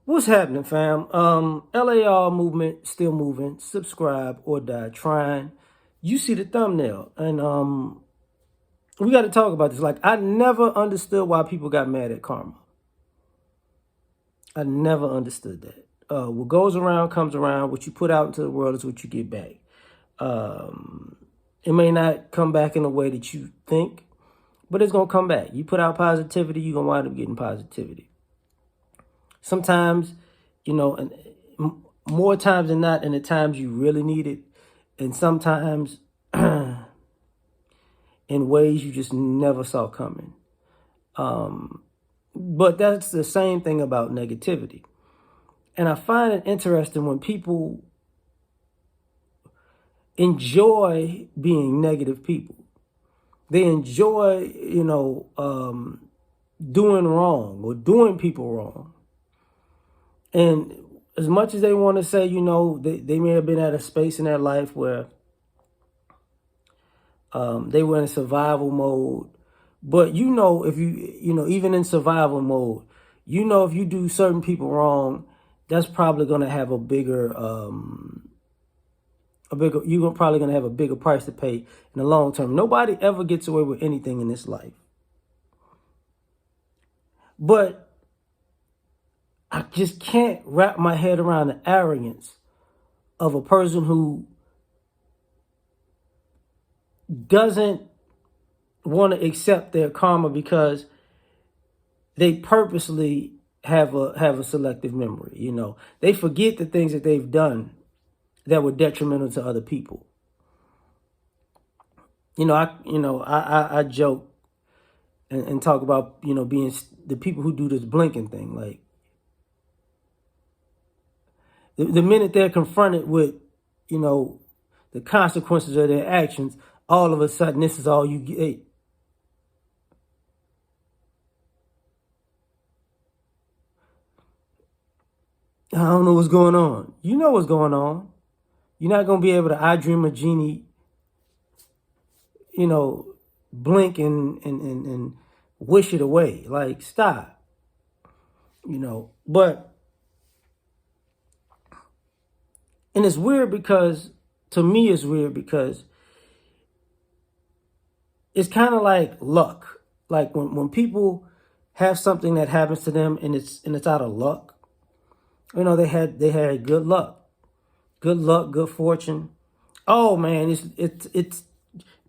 What's happening, fam? L.A.R movement still moving. Subscribe or die trying. You see the thumbnail, and we got to talk about this. Like, I never understood why people got mad at karma. I never understood that. What goes around comes around. What you put out into the world is what you get back. It may not come back in the way that you think, but it's gonna come back. You put out positivity, you're gonna wind up getting positivity. Sometimes, and more times than not, in the times you really need it, and sometimes in ways you just never saw coming. But that's the same thing about negativity. And I find it interesting when people enjoy being negative people. They enjoy, doing wrong or doing people wrong. And as much as they want to say, they may have been at a space in their life where they were in survival mode. But if you, even in survival mode, if you do certain people wrong, that's probably going to have you're probably going to have a bigger price to pay in the long term. Nobody ever gets away with anything in this life. But I just can't wrap my head around the arrogance of a person who doesn't want to accept their karma because they purposely have a selective memory. They forget the things that they've done that were detrimental to other people. I joke and talk about, being the people who do this blinking thing. Like, the minute they're confronted with, the consequences of their actions, all of a sudden, this is all you get. I don't know what's going on. You know what's going on. You're not going to be able to I Dream a Genie, blink and wish it away. Like, stop. But, and it's weird because, to me it's weird because it's kind of like luck. Like when people have something that happens to them and it's out of luck, they had good luck, good fortune. Oh man, it's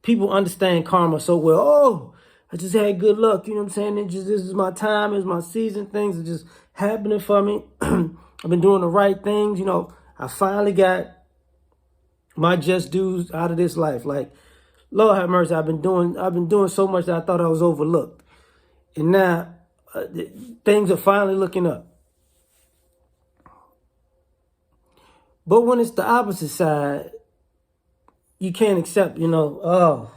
people understand karma so well. Oh, I just had good luck. You know what I'm saying? This is my time, it's my season. Things are just happening for me. I've been doing the right things. I finally got my just dues out of this life. Like, Lord have mercy, I've been doing so much that I thought I was overlooked, and now things are finally looking up. But when it's the opposite side, you can't accept, oh,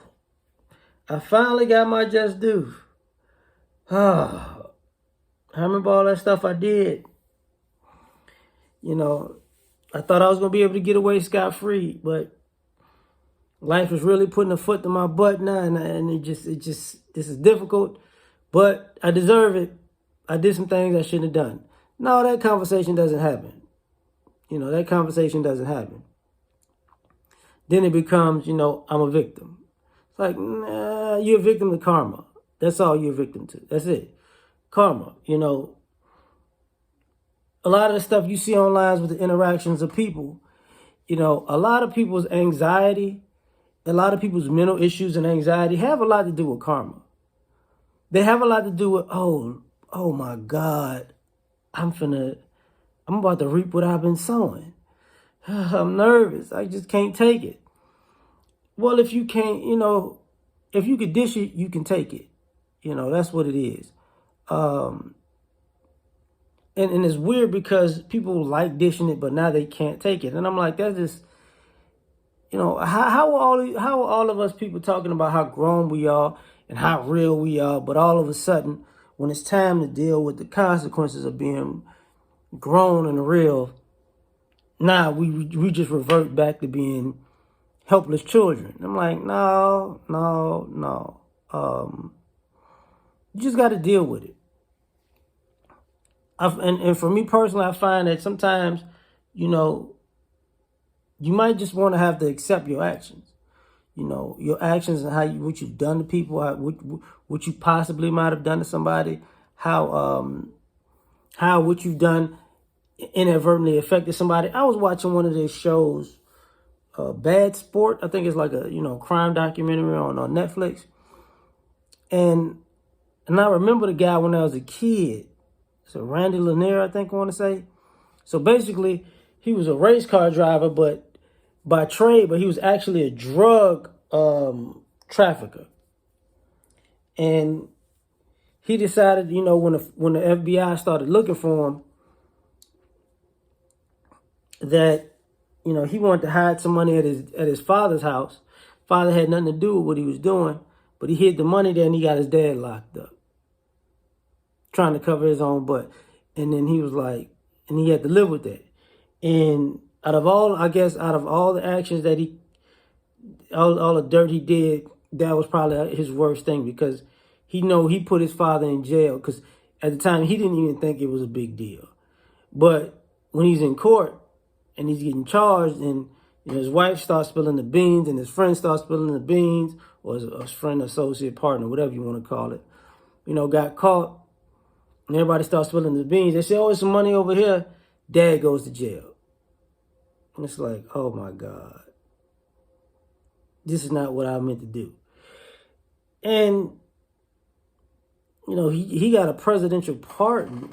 I finally got my just due. Oh, I remember all that stuff I did. I thought I was going to be able to get away scot-free, but life is really putting a foot to my butt now, and this is difficult, but I deserve it. I did some things I shouldn't have done. No, that conversation doesn't happen. That conversation doesn't happen. Then it becomes, I'm a victim. It's like, nah, you're a victim to karma. That's all you're a victim to. That's it. Karma, a lot of the stuff you see online with the interactions of people, a lot of people's anxiety, a lot of people's mental issues and anxiety have a lot to do with karma. They have a lot to do with, oh my God, I'm about to reap what I've been sowing. I'm nervous. I just can't take it. Well, if you can't, if you could dish it, you can take it. That's what it is. And it's weird because people like dishing it, but now they can't take it. And I'm like, that's just, how are all of us people talking about how grown we are and how real we are, but all of a sudden, when it's time to deal with the consequences of being grown and real, now we just revert back to being helpless children. I'm like, no. You just got to deal with it. And for me personally, I find that sometimes, you know, you might just want to have to accept your actions. You know, your actions and what you've done to people, what you possibly might have done to somebody, how what you've done inadvertently affected somebody. I was watching one of these shows, Bad Sport. I think it's like a crime documentary on Netflix, and I remember the guy when I was a kid. So Randy Lanier, I think I want to say. So basically, he was a race car driver, but by trade, but he was actually a drug trafficker. And he decided, when the FBI started looking for him, that he wanted to hide some money at his father's house. Father had nothing to do with what he was doing, but he hid the money there and he got his dad locked up, trying to cover his own butt. And then he was like, and he had to live with that. And out of all the actions that all the dirt he did, that was probably his worst thing, because he put his father in jail, because at the time he didn't even think it was a big deal. But when he's in court and he's getting charged, and his wife starts spilling the beans and his friend starts spilling the beans, or his friend, associate, partner, whatever you want to call it, got caught, and everybody starts spilling the beans. They say, oh, there's some money over here. Dad goes to jail. And it's like, oh my God, this is not what I meant to do. And, he got a presidential pardon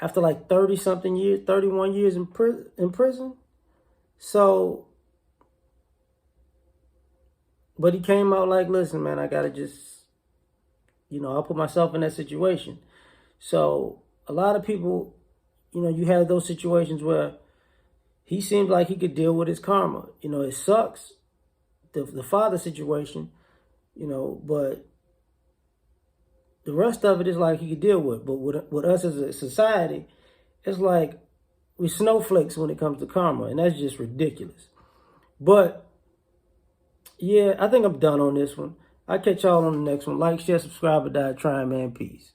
after like 30-something years, 31 years in prison. So, but he came out like, listen, man, I got to just, I'll put myself in that situation. So a lot of people, you have those situations where he seems like he could deal with his karma. It sucks, the father situation, but the rest of it is like he could deal with. But with us as a society, it's like we snowflakes when it comes to karma, and that's just ridiculous. But yeah, I think I'm done on this one. I'll catch y'all on the next one. Like, share, subscribe, or die trying, man. Peace.